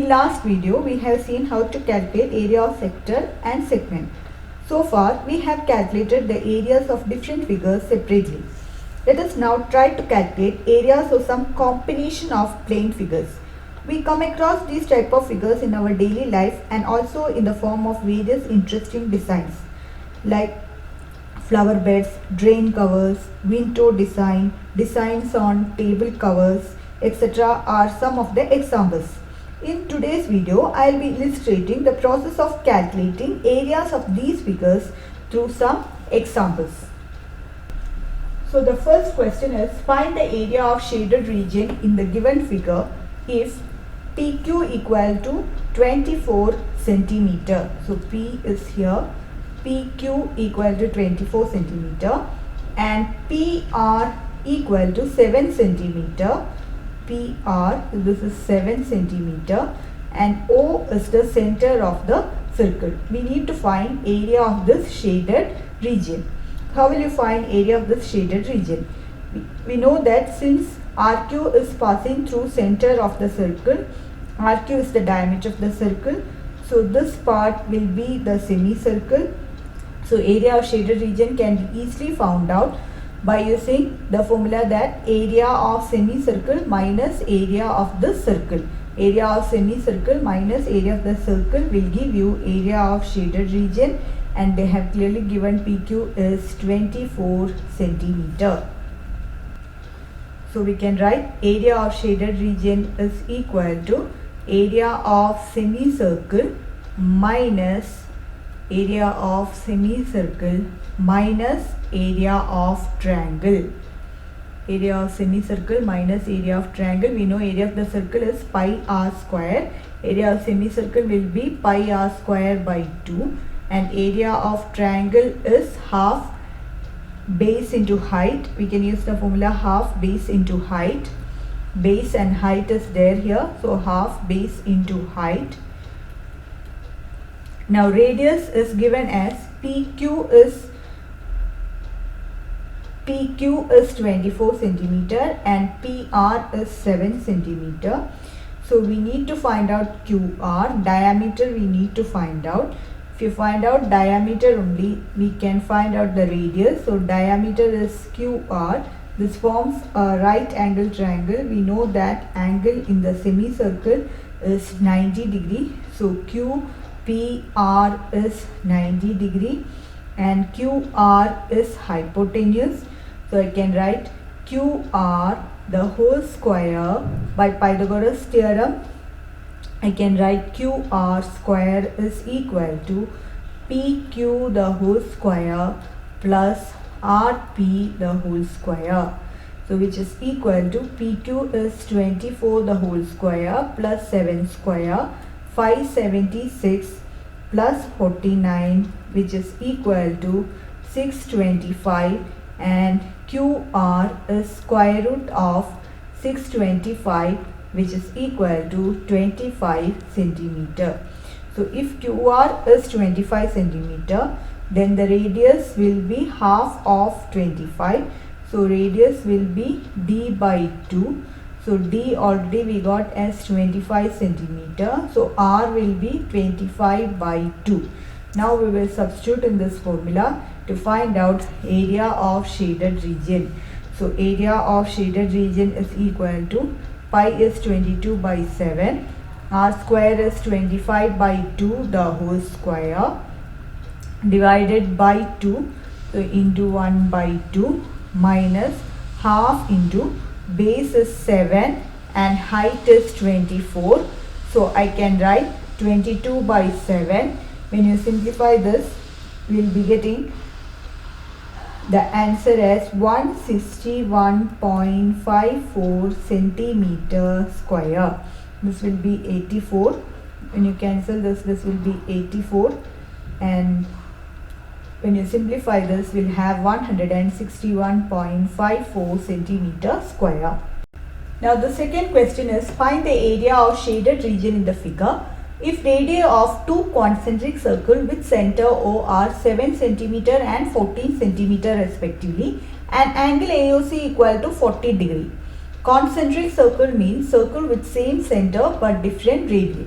In last video, we have seen how to calculate area of sector and segment. So far, we have calculated the areas of different figures separately. Let us now try to calculate areas of some combination of plane figures. We come across these type of figures in our daily life and also in the form of various interesting designs like flower beds, drain covers, window design, designs on table covers, etc. are some of the examples. In today's video, I will be illustrating the process of calculating areas of these figures through some examples. So the first question is, find the area of shaded region in the given figure if PQ equal to 24 centimeter. So P is here, PQ equal to 24 centimeter and PR equal to 7 centimeter. PR, this is 7 centimeter and O is the center of the circle. We need to find area of this shaded region. How will you find area of this shaded region? We know that since RQ is passing through center of the circle, RQ is the diameter of the circle, so this part will be the semicircle. So area of shaded region can be easily found out by using the formula that area of semicircle minus area of the circle. Area of semicircle minus area of the circle will give you area of shaded region, and they have clearly given PQ is 24 centimeter. So we can write area of shaded region is equal to area of semicircle minus area of semicircle minus area of triangle. Area of semicircle minus area of triangle. We know area of the circle is pi r square. Area of semicircle will be pi r square by 2 and area of triangle is half base into height. We can use the formula half base into height. Base and height is there here, so half base into height. Now radius is given as PQ is 24 centimeter and PR is 7 centimeter. So we need to find out QR. Diameter we need to find out. If you find out diameter only, we can find out the radius. So diameter is QR. This forms a right angle triangle. We know that angle in the semicircle is 90 degree. So QPR is 90 degree and QR is hypotenuse. So I can write QR the whole square by Pythagoras theorem. I can write QR square is equal to PQ the whole square plus RP the whole square. So which is equal to PQ is 24 the whole square plus 7 square, 576 plus 49, which is equal to 625, and QR is square root of 625, which is equal to 25 centimeter. So if QR is 25 centimeter, then the radius will be half of 25. So radius will be D by 2. So D already we got as 25 centimeter. So R will be 25 by 2. Now we will substitute in this formula to find out area of shaded region. So area of shaded region is equal to pi is 22 by 7. R square is 25 by 2 the whole square divided by 2. So into 1 by 2 minus half into base is 7 and height is 24. So I can write 22 by 7. When you simplify this, we will be getting the answer as 161.54 centimeter square. This will be 84. When you cancel this, this will be 84, and when you simplify this, we'll have 161.54 centimeter square. Now the second question is, find the area of shaded region in the figure if radii of two concentric circles with center O are 7 centimeter and 14 centimeter respectively and angle AOC equal to 40 degree. Concentric circle means circle with same center but different radii.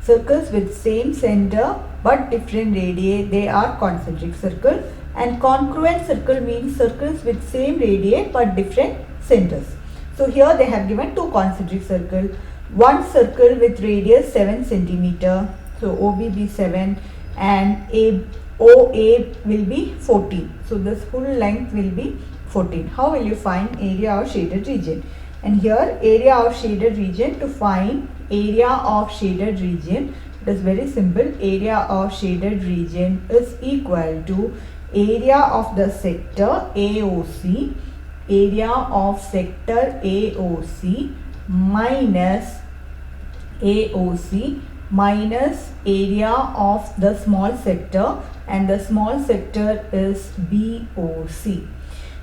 Circles with same center but different radii, they are concentric circle. And congruent circle means circles with same radii but different centers. So here they have given two concentric circle. One circle with radius 7 centimeter. So OB 7 and OA will be 14. So this full length will be 14. How will you find area of shaded region? And here area of shaded region, to find area of shaded region, it is very simple. Area of shaded region is equal to area of the sector AOC, area of sector AOC minus AOC minus area of the small sector, and the small sector is BOC.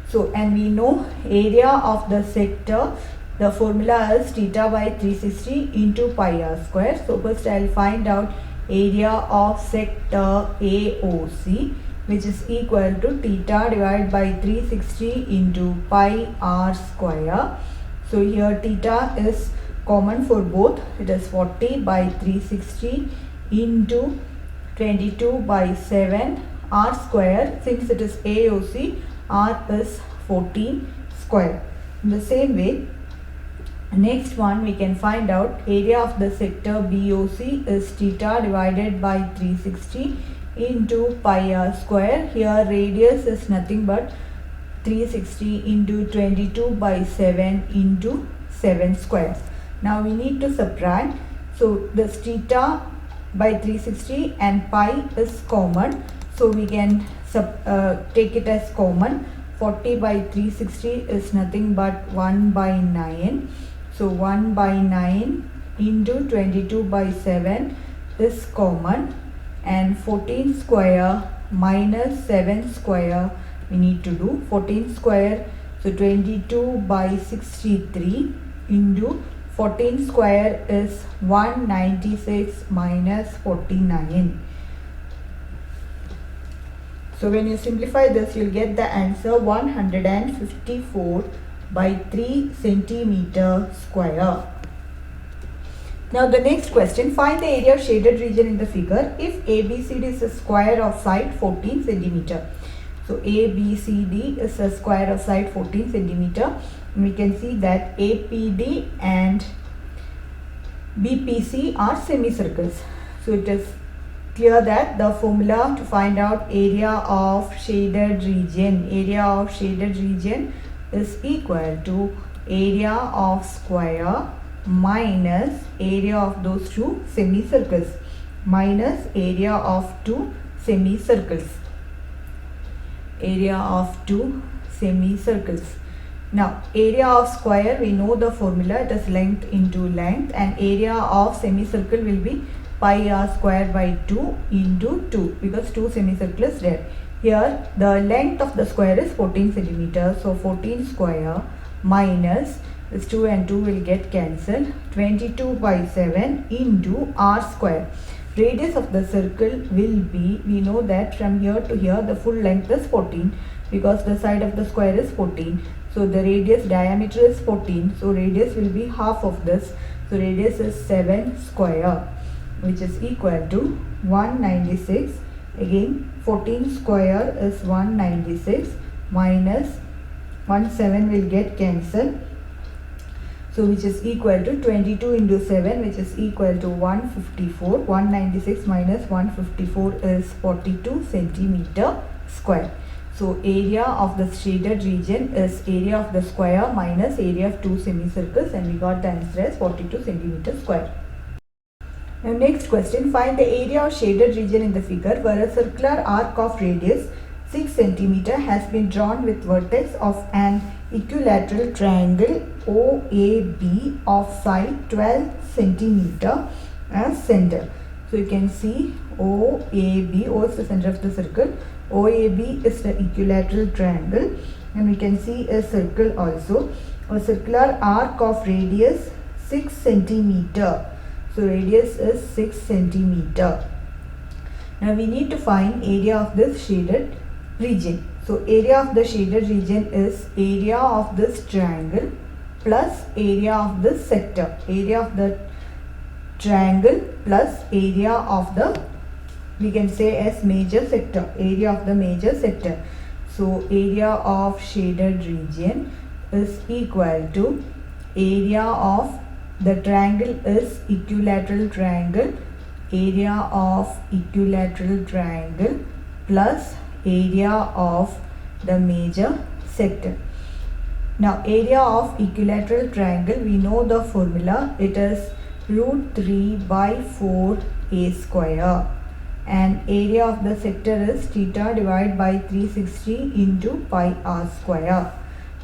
So, and we know area of the sector, the formula is theta by 360 into pi r square. So first I will find out area of sector AOC, which is equal to theta divided by 360 into pi r square. So here theta is common for both. It is 40 by 360 into 22 by 7 r square. Since it is AOC, r is 14 square. In the same way, next one we can find out area of the sector BOC is theta divided by 360 into pi r square. Here radius is nothing but 360 into 22 by 7 into 7 square. Now we need to subtract. So this theta by 360 and pi is common. So we can take it as common. 40 by 360 is nothing but 1 by 9. So 1 by 9 into 22 by 7 is common. And 14 square minus 7 square we need to do. 14 square, so 22 by 63 into 14 square is 196 minus 49. So when you simplify this, you will get the answer 154 by 3 centimeter square. Now the next question, find the area of shaded region in the figure if ABCD is a square of side 14 centimeter. So ABCD is a square of side 14 centimeter. And we can see that APD and BPC are semicircles. So it is clear that the formula to find out area of shaded region is equal to area of square minus area of those two semicircles minus area of two semicircles. Area of two semicircles. Now area of square, we know the formula, it is length into length, and area of semicircle will be pi r square by 2 into 2 because two semicircles there. Here the length of the square is 14 centimeters. So 14 square minus this 2 and 2 will get cancelled. 22 by 7 into r square. Radius of the circle will be, we know that from here to here the full length is 14 because the side of the square is 14. So the radius diameter is 14. So radius will be half of this. So radius is 7 square, which is equal to 196. Again 14 square is 196 minus 17 will get cancelled. So which is equal to 22 into 7, which is equal to 154. 196 minus 154 is 42 centimeter square. So area of the shaded region is area of the square minus area of two semicircles, and we got the answer as 42 centimeter square. Now next question, find the area of shaded region in the figure where a circular arc of radius 6 centimeter has been drawn with vertex of an equilateral triangle OAB of side 12 centimeter as center. So you can see OAB, O is the center of the circle, OAB is the equilateral triangle, and we can see a circle also, a circular arc of radius 6 centimeter. So radius is 6 centimeter. Now we need to find area of this shaded region. So area of the shaded region is area of this triangle plus area of this sector, area of the triangle plus area of the, we can say as major sector, area of the major sector. So area of shaded region is equal to area of the triangle is equilateral triangle, area of equilateral triangle plus area of the major sector. Now area of equilateral triangle, we know the formula, it is root 3 by 4 a square, and area of the sector is theta divided by 360 into pi r square.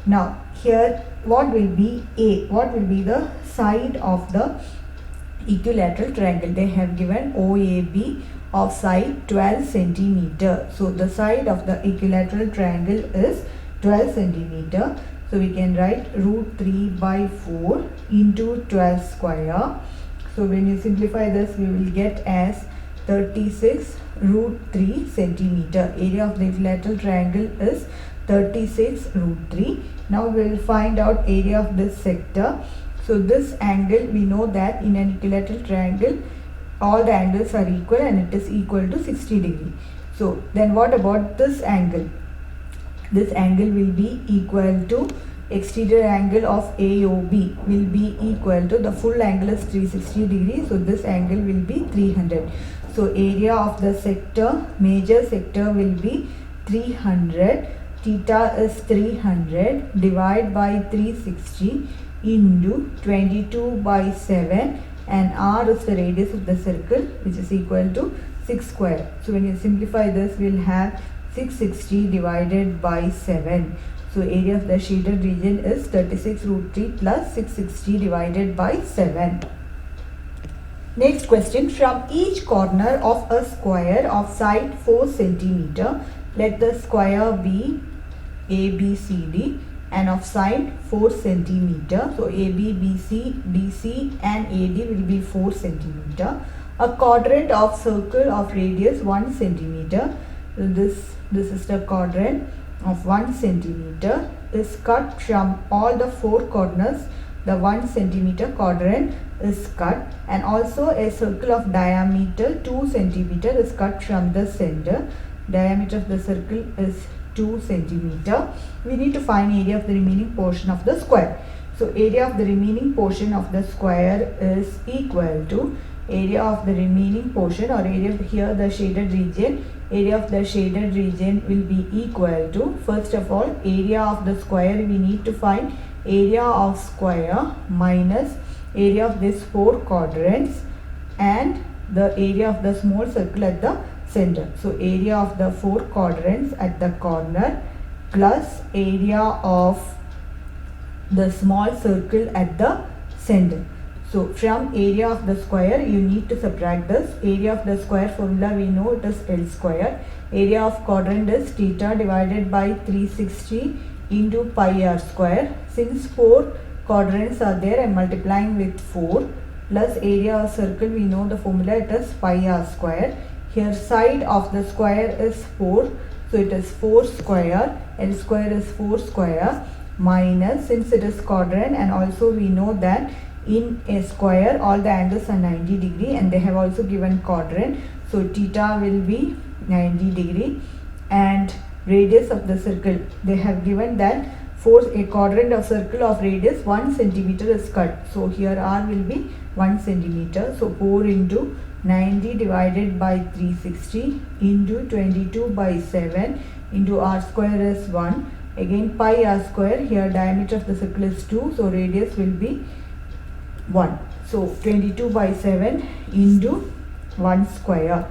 Now here what will be A? What will be the side of the equilateral triangle? They have given OAB of side 12 centimeter. So the side of the equilateral triangle is 12 centimeter. So we can write root 3 by 4 into 12 square. So when you simplify this, we will get as 36 root 3 centimeter. Area of the equilateral triangle is 36 root 3. Now we will find out area of this sector. So this angle, we know that in an equilateral triangle all the angles are equal and it is equal to 60 degree. So then what about this angle? This angle will be equal to exterior angle of AOB will be equal to, the full angle is 360 degrees. So this angle will be 300. So area of the sector, major sector will be 300. Theta is 300 divided by 360 into 22 by 7, and r is the radius of the circle, which is equal to 6 square. So when you simplify this, we will have 660 divided by 7. So area of the shaded region is 36 root 3 plus 660 divided by 7. Next question, from each corner of a square of side 4 centimeter, let the square be ABCD and of side 4 centimeter. So AB, BC, DC and AD will be 4 centimeter. A quadrant of circle of radius 1 centimeter. This is the quadrant of 1 centimeter is cut from all the 4 corners. The 1 centimeter quadrant is cut, and also a circle of diameter 2 centimeter is cut from the center. Diameter of the circle is 2 centimeter. We need to find area of the remaining portion of the square. So area of the remaining portion of the square is equal to area of the remaining portion, or area of here the shaded region. Area of the shaded region will be equal to, first of all, area of the square, we need to find area of square minus area of these 4 quadrants and the area of the small circle at the center. So area of the 4 quadrants at the corner plus area of the small circle at the center. So from area of the square, you need to subtract this. Area of the square formula, we know it is L square. Area of quadrant is theta divided by 360 into pi r square. Since 4 quadrants are there, I am multiplying with 4 plus area of circle, we know the formula, it is pi r square. Here side of the square is 4, so it is 4 square. L square is 4 square minus, since it is quadrant, and also we know that in a square all the angles are 90 degree and they have also given quadrant. So theta will be 90 degree, and radius of the circle, they have given that for a quadrant of circle of radius 1 centimeter is cut. So here r will be 1 centimeter. So 4 into 90 divided by 360 into 22 by 7 into r square is 1. Again pi r square, here diameter of the circle is 2, so radius will be 1. So 22 by 7 into 1 square.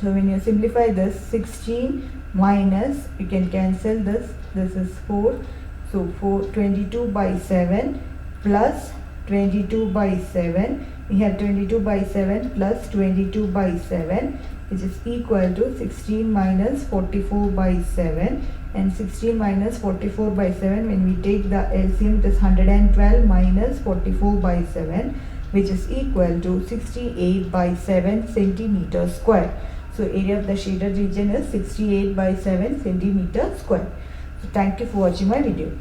So when you simplify this, 16 minus, you can cancel this, this is 4. So 22 by 7 plus 22 by 7. We have 22 by 7 plus 22 by 7, which is equal to 16 minus 44 by 7. And 16 minus 44 by 7, when we take the LCM, it is 112 minus 44 by 7, which is equal to 68 by 7 centimeter square. So area of the shaded region is 68 by 7 centimeter square. So thank you for watching my video.